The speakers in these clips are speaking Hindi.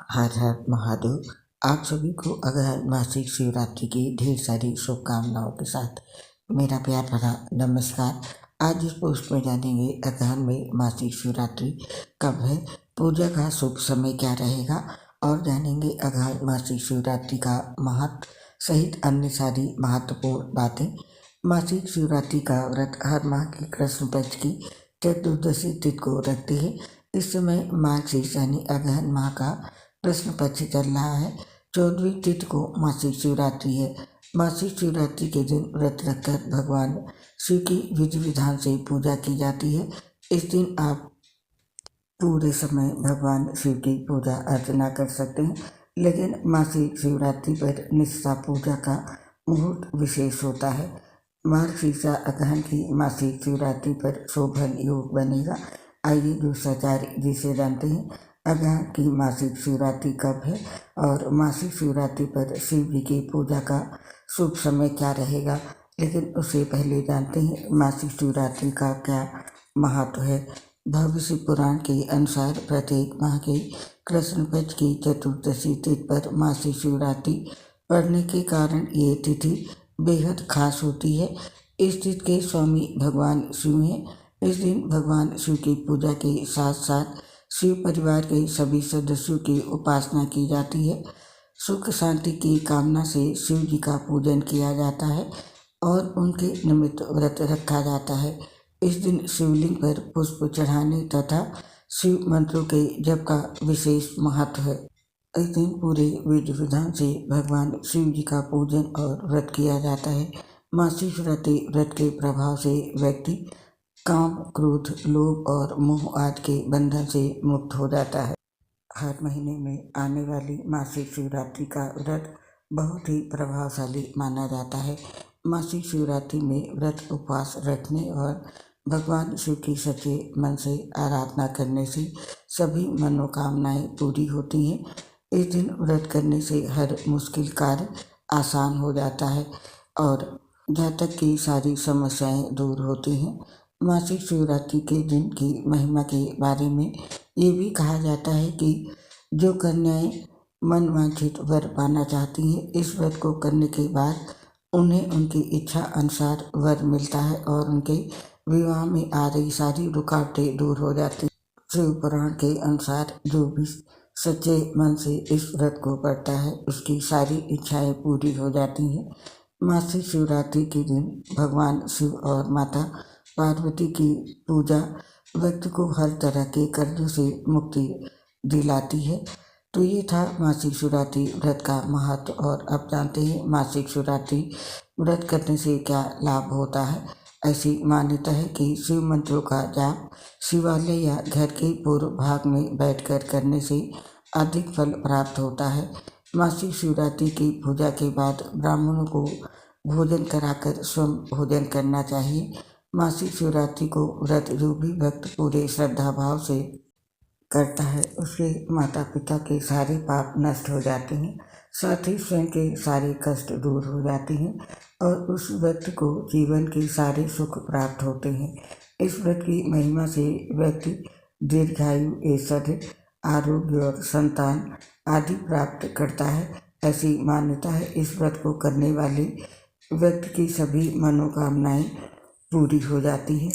हर हर महादेव। आप सभी को अगहन मासिक शिवरात्रि की ढेर सारी शुभकामनाओं के साथ मेरा प्यार भरा नमस्कार। आज इस पोस्ट में जानेंगे अगहन में मासिक शिवरात्रि कब है, पूजा का शुभ समय क्या रहेगा और जानेंगे अगहन मासिक शिवरात्रि का महत्व सहित अन्य सारी महत्वपूर्ण बातें। मासिक शिवरात्रि का व्रत हर माह की कृष्ण पक्ष की चतुर्दशी तिथि को रखते हैं। इस समय मार्गशीर्ष यानी अगहन माह का कृष्ण पक्ष चल रहा है। 14वीं तिथि को मासिक शिवरात्रि है। मासिक शिवरात्रि के दिन व्रत रखकर भगवान शिव की विधि विधान से पूजा की जाती है। इस दिन आप पूरे समय भगवान शिव की पूजा अर्चना कर सकते हैं, लेकिन मासिक शिवरात्रि पर निष्ठा पूजा का मुहूर्त विशेष होता है। मार्गशीर्ष अगहन की मासिक शिवरात्रि पर शोभन योग बनेगा। आइए दूसराचार्य जी से जानते हैं अगहन की मासिक शिवरात्रि कब है और मासिक शिवरात्रि पर शिव जी की पूजा का शुभ समय क्या रहेगा। लेकिन उससे पहले जानते हैं मासिक शिवरात्रि का क्या महत्व है। भविष्य पुराण के अनुसार प्रत्येक माह के कृष्ण पक्ष की चतुर्दशी तिथि पर मासिक शिवरात्रि पड़ने के कारण ये तिथि बेहद खास होती है। इस तिथि के स्वामी भगवान शिव हैं। इस दिन भगवान शिव की पूजा के साथ साथ शिव परिवार के सभी सदस्यों की उपासना की जाती है। सुख शांति की कामना से शिव जी का पूजन किया जाता है और उनके निमित्त व्रत रखा जाता है। इस दिन शिवलिंग पर पुष्प चढ़ाने तथा शिव मंत्रों के जप का विशेष महत्व है। इस दिन पूरे विधि विधान से भगवान शिव जी का पूजन और व्रत किया जाता है। मासिक शिवरात्रि व्रत के प्रभाव से व्यक्ति काम, क्रोध, लोभ और मोह आदि के बंधन से मुक्त हो जाता है। हर महीने में आने वाली मासिक शिवरात्रि का व्रत बहुत ही प्रभावशाली माना जाता है। मासिक शिवरात्रि में व्रत उपवास रखने और भगवान शिव की सच्चे मन से आराधना करने से सभी मनोकामनाएं पूरी होती हैं। इस दिन व्रत करने से हर मुश्किल कार्य आसान हो जाता है और जातक की सारी समस्याएं दूर होती हैं। मासिक शिवरात्रि के दिन की महिमा के बारे में ये भी कहा जाता है कि जो कन्याएं मन वांछित वर पाना चाहती हैं, इस व्रत को करने के बाद उन्हें उनकी इच्छा अनुसार वर मिलता है और उनके विवाह में आ रही सारी रुकावटें दूर हो जाती हैं। शिव पुराण के अनुसार जो भी सच्चे मन से इस व्रत को करता है उसकी सारी इच्छाएं पूरी हो जाती हैं। मासिक शिवरात्रि के दिन भगवान शिव और माता पार्वती की पूजा व्यक्ति को हर तरह के कर्जों से मुक्ति दिलाती है। तो ये था मासिक शिवरात्रि व्रत का महत्व। और अब जानते हैं मासिक शिवरात्रि व्रत करने से क्या लाभ होता है। ऐसी मान्यता है कि शिव मंत्रों का जाप शिवालय या घर के पूर्व भाग में बैठकर करने से अधिक फल प्राप्त होता है। मासिक शिवरात्रि की पूजा के बाद ब्राह्मणों को भोजन कराकर स्वयं भोजन करना चाहिए। मासिक शिवरात्रि को व्रत जो भी भक्त पूरे श्रद्धा भाव से करता है उसके माता पिता के सारे पाप नष्ट हो जाते हैं, साथ ही स्वयं के सारे कष्ट दूर हो जाते हैं और उस व्यक्ति को जीवन के सारे सुख प्राप्त होते हैं। इस व्रत की महिमा से व्यक्ति दीर्घायु, ऐश्वर्य, आरोग्य और संतान आदि प्राप्त करता है। ऐसी मान्यता है इस व्रत को करने वाले व्यक्ति की सभी मनोकामनाएं पूरी हो जाती हैं।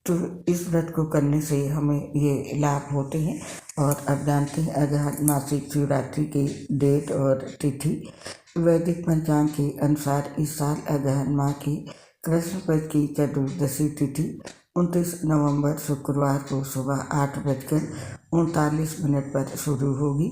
तो इस व्रत को करने से हमें ये लाभ होते हैं। और अब जानते हैं अगहन मासिक शिवरात्रि की डेट और तिथि। वैदिक पंचांग के अनुसार इस साल अगहन माह की कृष्ण पक्ष की चतुर्दशी तिथि 29 नवंबर शुक्रवार को सुबह 8:39 पर शुरू होगी।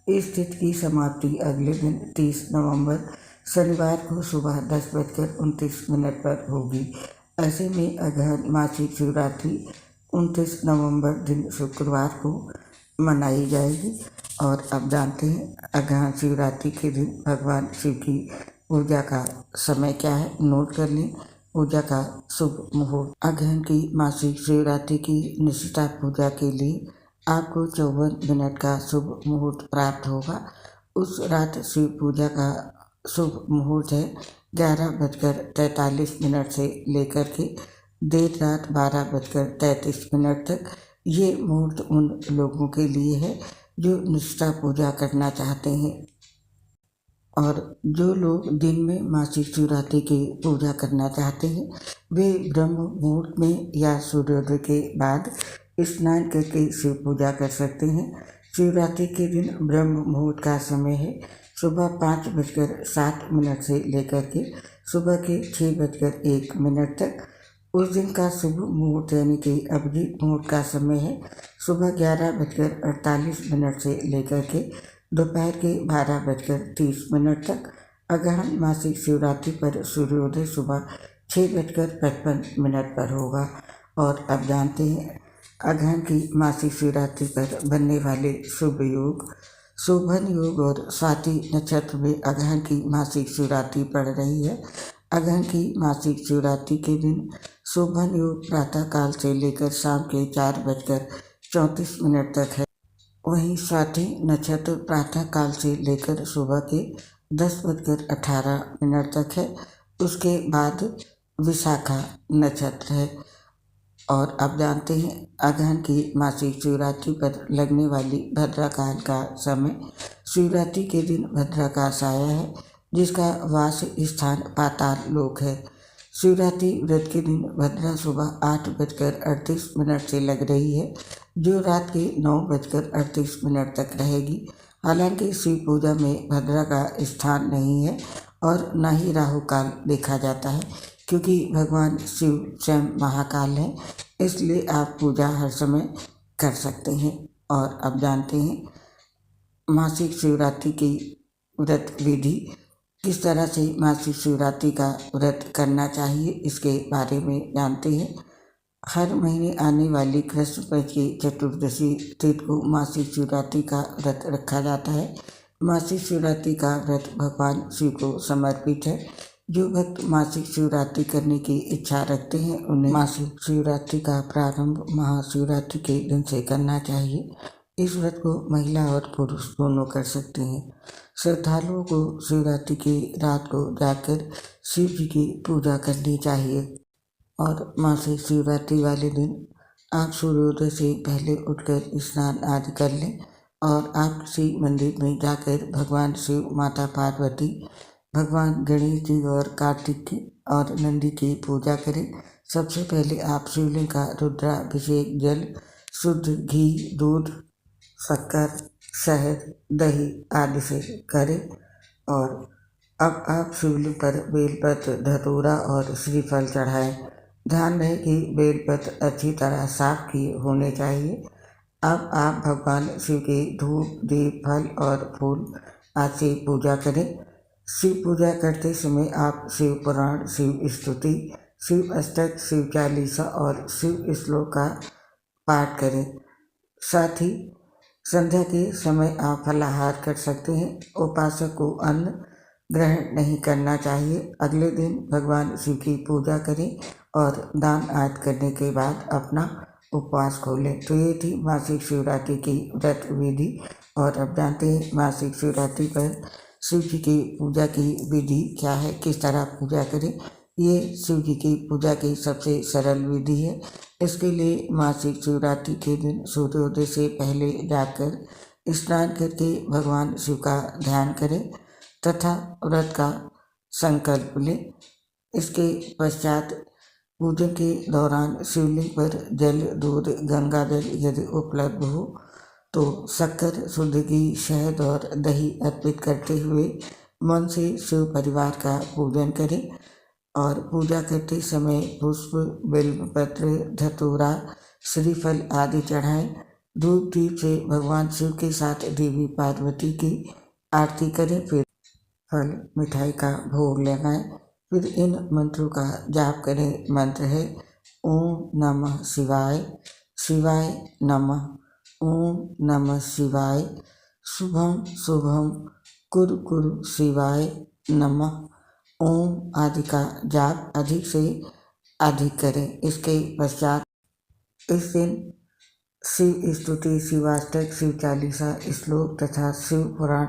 इस तिथि की समाप्ति अगले दिन 30 नवंबर शनिवार को सुबह 10:29 पर होगी। ऐसे में अगहन मासिक शिवरात्रि 29 नवंबर दिन शुक्रवार को मनाई जाएगी। और अब जानते हैं अगहन शिवरात्रि के दिन भगवान शिव की पूजा का समय क्या है। नोट कर लें पूजा का शुभ मुहूर्त। अगहन की मासिक शिवरात्रि की निष्ठा पूजा के लिए आपको 54 मिनट का शुभ मुहूर्त प्राप्त होगा। उस रात शिव पूजा का शुभ मुहूर्त है 11:43 से लेकर के देर रात 12:33 तक। ये मुहूर्त उन लोगों के लिए है जो निष्ठा पूजा करना चाहते हैं और जो लोग दिन में मासिक शिवरात्रि की पूजा करना चाहते हैं वे ब्रह्म मुहूर्त में या सूर्योदय के बाद स्नान करके शिव पूजा कर सकते हैं। शिवरात्रि के दिन ब्रह्म मुहूर्त का समय है सुबह 5:07 से लेकर के सुबह के 6:01 तक। उस दिन का शुभ मुहूर्त यानी कि अभिजीत मुहूर्त का समय है सुबह 11:48 से लेकर के दोपहर के 12:30 तक। अगहन मासिक शिवरात्रि पर सूर्योदय सुबह 6:55 पर होगा। और अब जानते हैं अगहन की मासिक शिवरात्रि पर बनने वाले शुभ योग। शोभन योग और स्वाति नक्षत्र में अगहन की मासिक शिवरात्रि पड़ रही है। अगहन की मासिक शिवरात्रि के दिन शोभन योग प्रातः काल से लेकर शाम के 4:34 तक है। वहीं स्वाति नक्षत्र प्रातः काल से लेकर सुबह के 10:18 तक है। उसके बाद विशाखा नक्षत्र है। और अब जानते हैं अगहन की मासिक शिवरात्रि पर लगने वाली भद्राकाल का समय। शिवरात्रि के दिन भद्राकाश आया है जिसका वास स्थान पाताल लोक है। शिवरात्रि व्रत के दिन भद्रा सुबह 8:38 से लग रही है जो रात के 9:38 तक रहेगी। हालांकि शिव पूजा में भद्रा का स्थान नहीं है और न ही राहु काल देखा जाता है क्योंकि भगवान शिव स्वयं महाकाल हैं, इसलिए आप पूजा हर समय कर सकते हैं। और अब जानते हैं मासिक शिवरात्रि की व्रत विधि। किस तरह से मासिक शिवरात्रि का व्रत करना चाहिए इसके बारे में जानते हैं। हर महीने आने वाली कृष्ण पक्ष की चतुर्दशी तिथि को मासिक शिवरात्रि का व्रत रखा जाता है। मासिक शिवरात्रि का व्रत भगवान शिव को समर्पित है। जो भक्त मासिक शिवरात्रि करने की इच्छा रखते हैं उन्हें मासिक शिवरात्रि का प्रारंभ महाशिवरात्रि के दिन से करना चाहिए। इस व्रत को महिला और पुरुष दोनों कर सकते हैं। श्रद्धालुओं को शिवरात्रि की रात को जाकर शिव जी की पूजा करनी चाहिए। और मासिक शिवरात्रि वाले दिन आप सूर्योदय से पहले उठकर स्नान आदि कर लें और आप किसी मंदिर में जाकर भगवान शिव, माता पार्वती, भगवान गणेश जी और कार्तिक की और नंदी की पूजा करें। सबसे पहले आप शिवलिंग का रुद्राभिषेक जल, शुद्ध घी, दूध, शक्कर, शहद, दही आदि से करें। और अब आप शिवलिंग पर बेलपत्र, धतूरा और श्रीफल चढ़ाएं। ध्यान रहे कि बेलपत्र अच्छी तरह साफ किए होने चाहिए। अब आप भगवान शिव के धूप, दीप, फल और फूल आदि से पूजा करें। शिव पूजा करते समय आप शिव पुराण, शिव स्तुति, शिव अष्टक, शिव चालीसा और शिव श्लोक का पाठ करें। साथ ही संध्या के समय आप फलाहार कर सकते हैं। उपासक को अन्न ग्रहण नहीं करना चाहिए। अगले दिन भगवान शिव की पूजा करें और दान आदि करने के बाद अपना उपवास खोलें। तो ये थी मासिक शिवरात्रि की व्रत विधि। और अब जानते हैं मासिक शिवरात्रि पर शिव जी की पूजा की विधि क्या है, किस तरह पूजा करें। ये शिव जी की पूजा की सबसे सरल विधि है। इसके लिए मासिक शिवरात्रि के दिन सूर्योदय से पहले जाकर स्नान करके भगवान शिव का ध्यान करें तथा व्रत का संकल्प लें। इसके पश्चात पूजन के दौरान शिवलिंग पर जल, दूध, गंगा जल यदि उपलब्ध हो तो शक्कर, शुद्ध घी, शहद और दही अर्पित करते हुए मन से शिव परिवार का पूजन करें। और पूजा करते समय पुष्प, बेलपत्र, धतूरा, श्रीफल आदि चढ़ाएं। धूप दीप से भगवान शिव के साथ देवी पार्वती की आरती करें। फिर फल मिठाई का भोग लगाएं। फिर इन मंत्रों का जाप करें। मंत्र है ओम नमः शिवाय, शिवाय नमः, ओम नमः शिवाय, शुभम शुभम, कुरु कुरु शिवाय नमः, ओम आदि का जाप अधिक से अधिक करें। इसके पश्चात इस दिन शिव स्तुति, शिवाष्टक, शिव चालीसा, श्लोक तथा शिव पुराण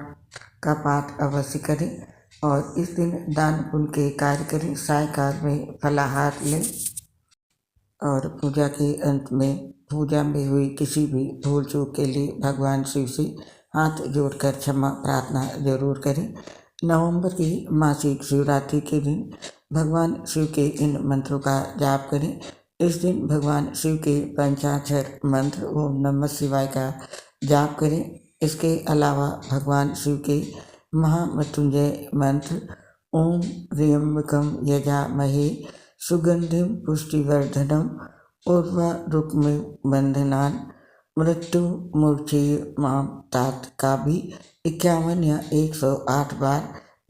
का पाठ अवश्य करें। और इस दिन दान पुण्य के कार्य करें। सायंकाल में फलाहार लें और पूजा के अंत में पूजा में हुई किसी भी भूल चूक के लिए भगवान शिव से हाथ जोड़कर क्षमा प्रार्थना जरूर करें। नवंबर की मासिक शिवरात्रि के दिन भगवान शिव के इन मंत्रों का जाप करें। इस दिन भगवान शिव के पंचाक्षर मंत्र ओम नमः शिवाय का जाप करें। इसके अलावा भगवान शिव के महामृत्युंजय मंत्र ओम त्र्यंबकम यजामहे सुगंधिम पुष्टिवर्धनम उर्वारुकमिव बंधनान् मृत्युर्मुक्षीयमाम तात का भी 51 या 108 बार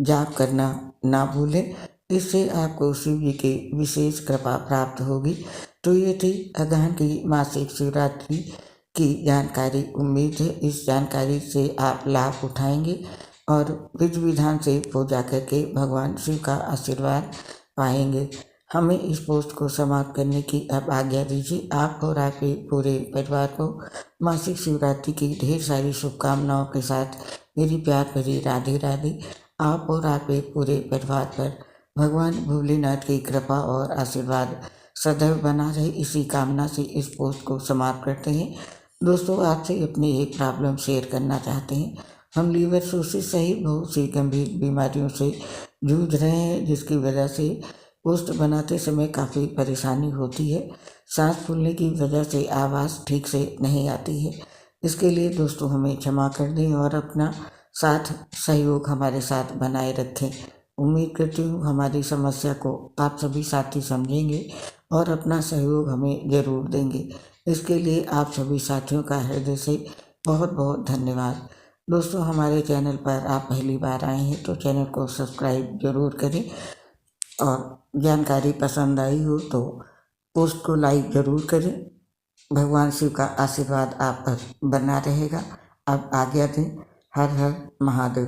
जाप करना ना भूलें। इससे आपको शिव जी की विशेष कृपा प्राप्त होगी। तो ये थी अगहन की मासिक शिवरात्रि की जानकारी। उम्मीद है इस जानकारी से आप लाभ उठाएंगे और विधि विधान से पूजा करके भगवान शिव का आशीर्वाद पाएंगे। हमें इस पोस्ट को समाप्त करने की अब आज्ञा दीजिए। आप और आपके पूरे परिवार को मासिक शिवरात्रि की ढेर सारी शुभकामनाओं के साथ मेरी प्यार भरी राधे राधे। आप और आपके पूरे परिवार पर भगवान भोलेनाथ की कृपा और आशीर्वाद सदैव बना रहे, इसी कामना से इस पोस्ट को समाप्त करते हैं। दोस्तों, आपसे अपनी एक प्रॉब्लम शेयर करना चाहते हैं। हम लीवर सोसिस सहित बहुत सी गंभीर बीमारियों से जूझ रहे हैं, जिसकी वजह से पोस्ट बनाते समय काफ़ी परेशानी होती है। सांस फूलने की वजह से आवाज़ ठीक से नहीं आती है। इसके लिए दोस्तों हमें क्षमा कर दें और अपना साथ सहयोग हमारे साथ बनाए रखें। उम्मीद करती हूँ हमारी समस्या को आप सभी साथी समझेंगे और अपना सहयोग हमें ज़रूर देंगे। इसके लिए आप सभी साथियों का हृदय से बहुत बहुत धन्यवाद। दोस्तों, हमारे चैनल पर आप पहली बार आए हैं तो चैनल को सब्सक्राइब जरूर करें और जानकारी पसंद आई हो तो पोस्ट को लाइक जरूर करें। भगवान शिव का आशीर्वाद आप पर बना रहेगा। अब आज्ञा दें। हर हर महादेव।